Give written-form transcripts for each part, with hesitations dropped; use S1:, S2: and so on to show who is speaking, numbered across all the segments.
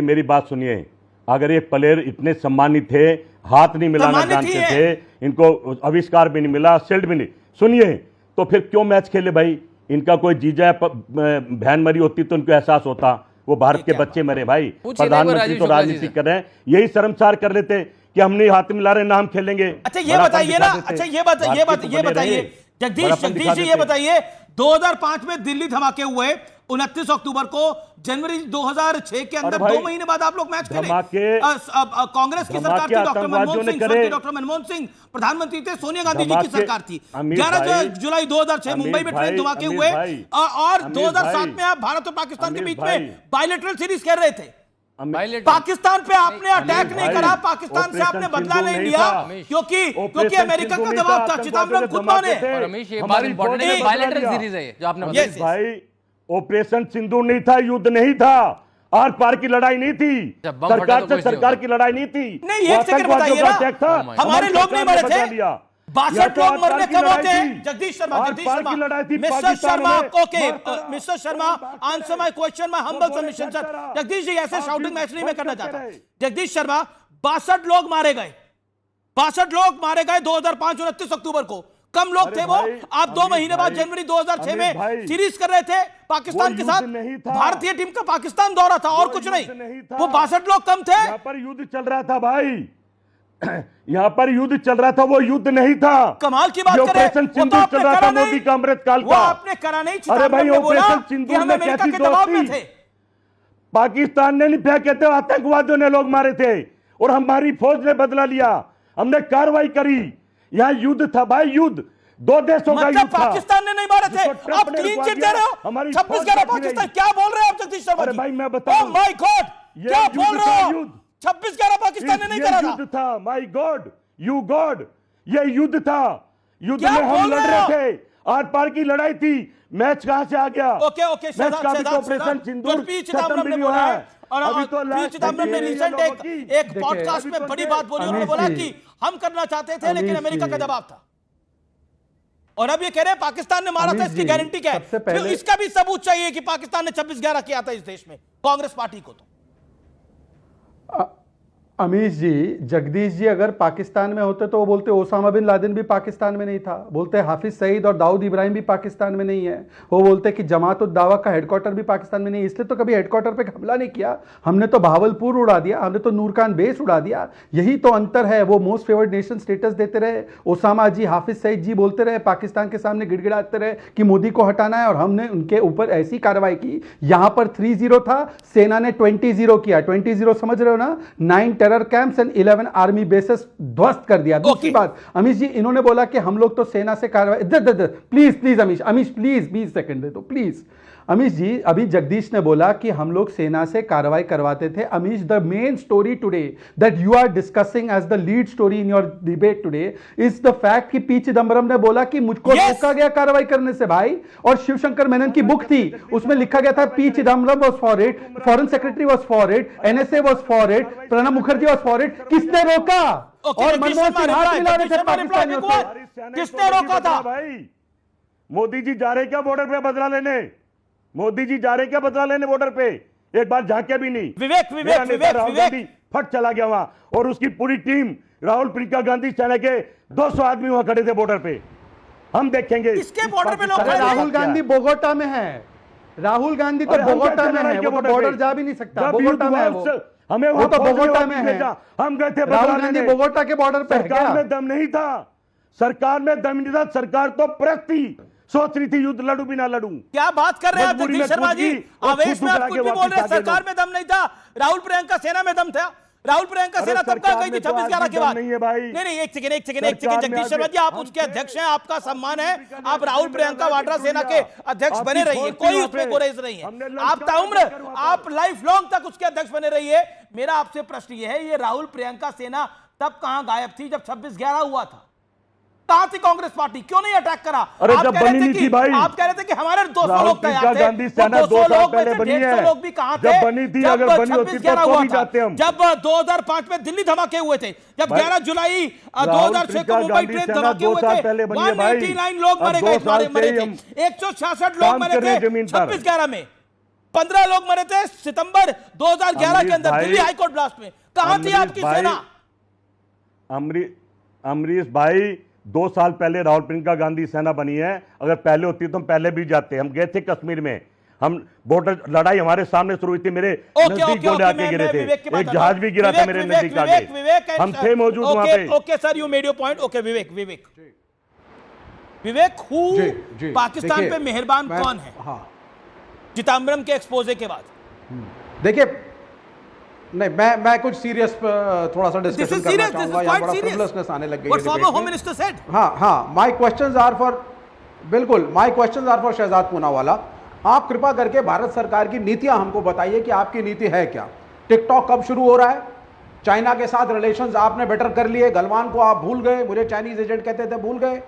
S1: मेरी बात सुनिए, अगर ये प्लेयर इतने सम्मानित थे, हाथ नहीं मिलाना जानते थे, इनको आविष्कार भी नहीं मिला, शील्ड भी नहीं, सुनिए, तो फिर क्यों मैच खेले भाई? इनका कोई जीजा बहन मरी होती तो इनको एहसास होता, वो भारत के बच्चे मरे भाई। प्रधानमंत्री तो राजनीति कर रहे हैं, यही शर्मसार कर लेते कि हम नहीं हाथ मिला रहे ना हम खेलेंगे।
S2: अच्छा ये बताइए ना, अच्छा ये बताइए जगदीश जी, ये बताइए 2005 में दिल्ली धमाके हुए, 29 अक्टूबर को, जनवरी 2006 के अंदर 2 महीने बाद आप लोग मैच खेले। कांग्रेस की सरकार थी, डॉक्टर मनमोहन सिंह प्रधानमंत्री थे, सोनिया गांधी जी की सरकार थी। 11 जुलाई 2006 मुंबई में ट्रेन धमाके हुए, और 2007 में आप भारत और पाकिस्तान के बीच में बायलैटरल सीरीज खेल रहे थे। पाकिस्तान पे आपने अटैक नहीं करा, पाकिस्तान से आपने बदला नहीं लिया, क्योंकि अमेरिका का दबाव था, चिदम्बरम खुद माने।
S1: भाई ऑपरेशन सिंदूर नहीं था, युद्ध नहीं था, आर पार की लड़ाई नहीं थी, सरकार से सरकार की लड़ाई नहीं थी।
S2: नहीं, एक सेकंड बताइए ना, हमारे लोग नहीं मरे थे, 62 लोग मरने कब होते हैं? Jagdish Sharma, mister Sharma, answer my question, my humble submission sir. Jagdish ji, ऐसे शाउटिंग मैच नहीं मैं करना चाहता। जगदीश शर्मा, 62 लोग मारे गए, 62 लोग मारे गए 2005 29 अक्टूबर को। कम लोग थे वो। आप 2 महीने बाद जनवरी 2006 में सीरीज कर रहे थे पाकिस्तान के साथ। भारतीय टीम का पाकिस्तान दौरा था और कुछ नहीं। वो 62 लोग कम थे।
S1: यहाँ पर युद्ध चल रहा था भाई, यहाँ पर युद्ध चल रहा था, वो युद्ध नहीं था।
S2: कमाल की बात करें,
S1: ऑपरेशन सिंदूर चल रहा था मोदी का अमृतकाल का।
S2: आपने करा नहीं।
S1: अरे भाई, ऑपरेशन सिंदूर में कैसी दोस्ती? पाकिस्तान ने नहीं फेंके थे, आतंकवादियों ने लोग मारे थे, और हमारी फौज ने बदला लिया, हमने कार्रवाई करी। यहाँ युद्ध था भाई, युद्ध 2 देशों का युद्ध था।
S2: पाकिस्तान ने नहीं मारे थे, आप क्लीन चिट दे रहे हो। 26-11 पाकिस्तान, क्या बोल रहे हो आप जगदीश शर्मा?
S1: अरे भाई मैं बताऊं,
S2: ओह माय गॉड, क्या बोल रहे हो? 26-11 पाकिस्तान ने नहीं करा था।
S1: युद्ध था, माय गॉड, यू गॉड, ये युद्ध था। युद्ध में हम लड़ रहे थे, आर पार की लड़ाई थी। मैच कहां से आ गया?
S2: ओके
S1: ऑपरेशन सिंदूर खत्म भी हुआ है।
S2: और अभी तो चिदम्बरम ने रिसेंट एक पॉडकास्ट में बड़ी बात बोली, उन्होंने बोला कि हम करना चाहते थे लेकिन अमेरिका का दबाव था। और अब ये कह रहे हैं पाकिस्तान ने मारा था, इसकी गारंटी क्या है? तो इसका भी सबूत चाहिए कि पाकिस्तान ने 26-11 किया था इस देश में कांग्रेस पार्टी को। तो
S3: अमीश जी, जगदीश जी अगर पाकिस्तान में होते तो वो बोलते ओसामा बिन लादेन भी पाकिस्तान में नहीं था, बोलते हाफिज सईद और दाऊद इब्राहिम भी पाकिस्तान में नहीं है, वो बोलते कि जमात उद दावा का हेडक्वार्टर भी पाकिस्तान में नहीं, इसलिए तो कभी हेडक्वार्टर पे हमला नहीं किया। हमने तो बहावलपुर उड़ा दिया, हमने तो नूरखान बेस उड़ा दिया। यही तो अंतर है। वो मोस्ट फेवर्ड नेशन स्टेटस देते रहे, ओसामा जी, हाफिज सईद जी बोलते रहे, पाकिस्तान के सामने गिड़गिड़ाते रहे कि मोदी को हटाना है, और हमने उनके ऊपर ऐसी कार्रवाई की। यहां पर 3-0 था, सेना ने 20-0 किया। 20-0 समझ रहे हो ना? 9 terror camps and 11 army bases ध्वस्त कर दिया। दूसरी बात, अमीश जी, इन्होंने बोला कि हम लोग तो सेना से कार्रवाई, प्लीज अमीश प्लीज 20 सेकंड दे दो प्लीज। अमीश जी, अभी जगदीश ने बोला कि हम लोग सेना से कार्रवाई करवाते थे। Amish, the main story today that you are discussing as the lead story in your debate today is the fact कि पी चिदम्बरम ने बोला कि मुझको रोका गया कार्रवाई करने से भाई। और शिवशंकर मेनन की बुक थी, उसमें लिखा गया था P Chidambaram was for it, foreign secretary was for it, NSA was for it, Pranab Mukherjee was for it. किसने रोका? और मनमोहन सिंह हाथ मिला रहे थे पाकिस्तानियों से।
S2: किसने रोका था
S1: भाई? मोदी जी जा रहे क्या बॉर्डर पे बदला लेने? मोदी जी जा रहे क्या बदला लेने बॉर्डर पे? एक बार झांके भी नहीं।
S2: विवेक
S1: फट चला गया वहां, और उसकी पूरी टीम, राहुल प्रियंका गांधी सेना के 200 आदमी वहां खड़े थे बॉर्डर पे। हम देखेंगे
S2: इसके बॉर्डर पे लोग।
S3: राहुल गांधी बोगोटा में है, राहुल गांधी तो बोगोटा में है, वो बॉर्डर जा भी नहीं सकता। बोगोटा में है वो,
S1: हमें
S3: वो तो बोगोटा में है।
S1: हम गए थे,
S3: राहुल गांधी बोगोटा के बॉर्डर पे।
S1: सरकार में दम नहीं था, सरकार में दम नहीं था, सरकार तो प्रेस थी, सोच रही थी युद्ध लड़ू भी ना लड़ू।
S2: क्या बात कर रहे हैं जगदीश शर्मा जी? आवेश में आप कुछ भी बोल रहे हैं। सरकार में दम नहीं था, राहुल प्रियंका सेना में दम था। राहुल प्रियंका सेना तब कहां गई थी 26-11 के बाद? नहीं, एक सेकंड जगदीश शर्मा जी, आप उसके अध्यक्ष हैं, आपका सम्मान है, आप राहुल प्रियंका वाड्रा सेना के अध्यक्ष बने रहिए, कोई उसमें गुरेज नहीं है। आप ताउम्र, आप लाइफ लॉन्ग तक उसके अध्यक्ष बने रहिए। मेरा आपसे प्रश्न यह है, ये राहुल प्रियंका सेना तब कहां गायब थी जब 26-11 हुआ था? कहां थी कांग्रेस पार्टी? क्यों नहीं अटैक करा?
S1: अरे जब बनी नहीं थी भाई,
S2: आप कह रहे थे कि हमारे 200 लोग तैयार थे।
S1: गांधी सेना 2 साल पहले बनी है।
S2: 150 लोग भी कहां थे
S1: जब बनी थी? अगर बनी होती तो भी जाते हम।
S2: जब 2005 में दिल्ली धमाके हुए थे, जब 11 जुलाई 2006 को मुंबई ट्रेन धमाके हुए थे, 189 लोग मरे गए, 166 लोग मरे थे 26-11 में। 15 लोग मरे थे सितंबर 2011 के अंदर
S1: भाई,
S2: दिल्ली हाईकोर्ट ब्लास्ट में। कहां थी आपकी सेना?
S1: अमरीश भाई 2 साल पहले राहुल प्रियंका गांधी सेना बनी है। अगर पहले होती तो हम पहले भी जाते। हम गए थे कश्मीर में, हम बॉर्डर लड़ाई हमारे सामने शुरू हुई थी, मेरे नजदीक गोले आके गिरे थे, एक जहाज भी गिरा था मेरे नजदीक आके, हम थे मौजूद वहां पे।
S2: Okay sir, you made your point. Okay Vivek who Pakistan पे मेहरबान कौन है?
S4: हाँ
S2: चिदम्बरम के एक्सपोजे के बाद
S4: देखिए, नहीं मैं कुछ सीरियस थोड़ा सा डिस्कशन करना चाहूंगा। यहाँ बड़ा फ्रिवलसनेस आने लग गई है
S2: former home minister said.
S4: हाँ माय क्वेश्चंस आर फॉर, बिल्कुल my questions are for Shehzad Poonawalla. आप कृपा करके भारत सरकार की नीतियां हमको बताइए कि आपकी नीति है क्या। टिकटॉक कब शुरू हो रहा है? चाइना के साथ रिलेशंस आपने बेटर कर लिए, गलवान को आप भूल गए, मुझे चाइनीज एजेंट कहते थे भूल गए,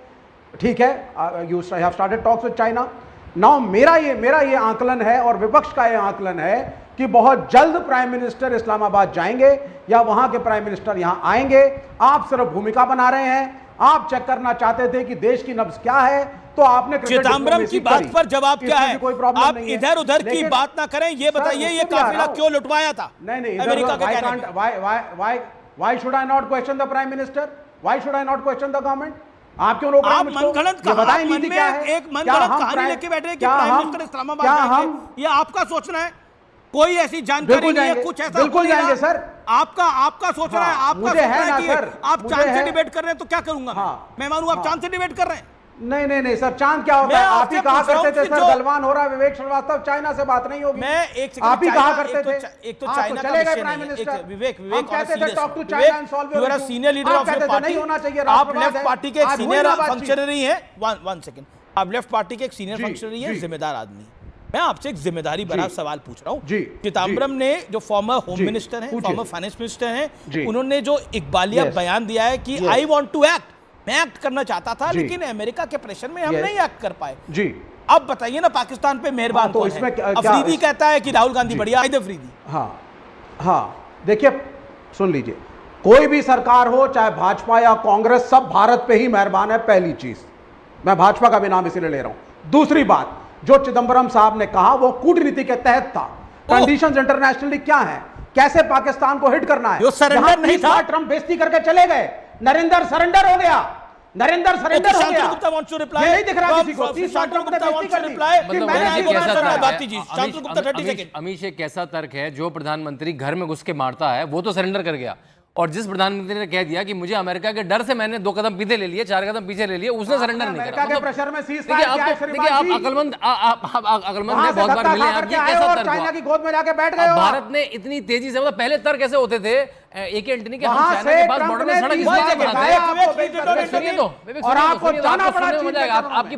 S4: ठीक है, you have started talks with China now. मेरा ये आंकलन है और विपक्ष का ये आंकलन है कि बहुत जल्द प्राइम मिनिस्टर इस्लामाबाद जाएंगे या वहां के प्राइम मिनिस्टर यहां आएंगे। आप सिर्फ भूमिका बना रहे हैं। आप चेक करना चाहते थे कि देश की नब्ज क्या है, तो आपने
S2: चिदम्बरम की बात पर जवाब क्या है? आप इधर उधर की बात ना करें, ये बताइए ये काफिला क्यों लुटवाया था?
S4: नहीं
S2: अमेरिका के कहने पे।
S4: Why should I not question the prime minister? Why should I not question the government? आप क्यों लोग
S2: आप मनगढ़ंत कहानी लेके बैठे हैं कि प्राइम मिनिस्टर इस्लामाबाद जाएंगे, ये आपका सोचना है? कोई ऐसी जानकारी नहीं है, कुछ ऐसा
S4: बिल्कुल जाएंगे सर।
S2: आपका सोचना है, आपका
S4: मुझे है
S2: सोचना
S4: ना
S2: है कि
S4: सर,
S2: आप चांद से डिबेट कर रहे हैं तो क्या करूंगा मैं मानूं आप चांद से डिबेट कर रहे हैं?
S4: नहीं सर, चांद क्या होता है? आप ही कहा करते थे सर गलवान हो रहा है, विवेक श्रीवास्तव, चाइना से बात नहीं होगी।
S2: मैं एक
S4: आप ही कहा करते थे,
S2: एक तो चाइना
S4: चले गए प्राइम मिनिस्टर।
S2: विवेक
S4: कहते थे talk to China and solve your issue.
S2: Senior leader of your party,
S4: नहीं होना चाहिए,
S2: आप लेफ्ट पार्टी के एक सीनियर फंक्शनरी हैं। वन सेकंड, आप लेफ्ट पार्टी के एक सीनियर फंक्शनरी हैं, जिम्मेदार आदमी। मैं आपसे एक जिम्मेदारी भरा सवाल पूछ रहा हूं। चिदम्बरम ने, जो फॉर्मर होम मिनिस्टर हैं, फॉर्मर फाइनेंस मिनिस्टर हैं, उन्होंने जो इकबालिया बयान दिया है कि आई वांट टू एक्ट, मैं एक्ट करना चाहता था लेकिन अमेरिका के प्रेशर में हम नहीं एक्ट कर पाए। अब बताइए ना, पाकिस्तान पे मेहरबान कौन है? अफरीदी कहता है कि राहुल गांधी बढ़िया, अफरीदी।
S4: हाँ देखिए, सुन लीजिए, कोई भी सरकार हो, चाहे भाजपा या कांग्रेस, सब भारत पे ही मेहरबान है। पहली चीज, मैं भाजपा का भी नाम इसीलिए ले रहा हूं। दूसरी बात, जो चिदम्बरम साहब ने कहा वो कूटनीति के तहत था। कंडीशंस इंटरनेशनली क्या है, कैसे पाकिस्तान को हिट करना है।
S2: सरेंडर नहीं था,
S4: ट्रंप बेइज्जती करके चले गए, नरेंद्र सरेंडर हो गया, नरेंद्र सरेंडर हो गया।
S2: Gupta wants to reply.
S4: ये नहीं दिख रहा किसी को।
S5: अमीश, एक कैसा तर्क है? जो प्रधानमंत्री घर में घुस के मारता है वो तो सरेंडर कर गया, और जिस प्रधानमंत्री ने कह दिया कि मुझे अमेरिका के डर से मैंने 2 कदम पीछे ले लिए, 4 कदम पीछे ले लिए, उसने सरेंडर नहीं करा।
S4: के प्रेशर में सीज
S5: देखिए आप अकलमंद बहुत बार मिले, आप ये कैसा तर्क?
S4: चाइना की गोद में जाके बैठ गए हो।
S5: भारत ने इतनी तेजी से, मतलब पहले तर्क कैसे होते थे एके एंटनी के, हम चाइना के पास बॉर्डर में सड़क
S4: और आपको जाना पड़ा।
S5: आपकी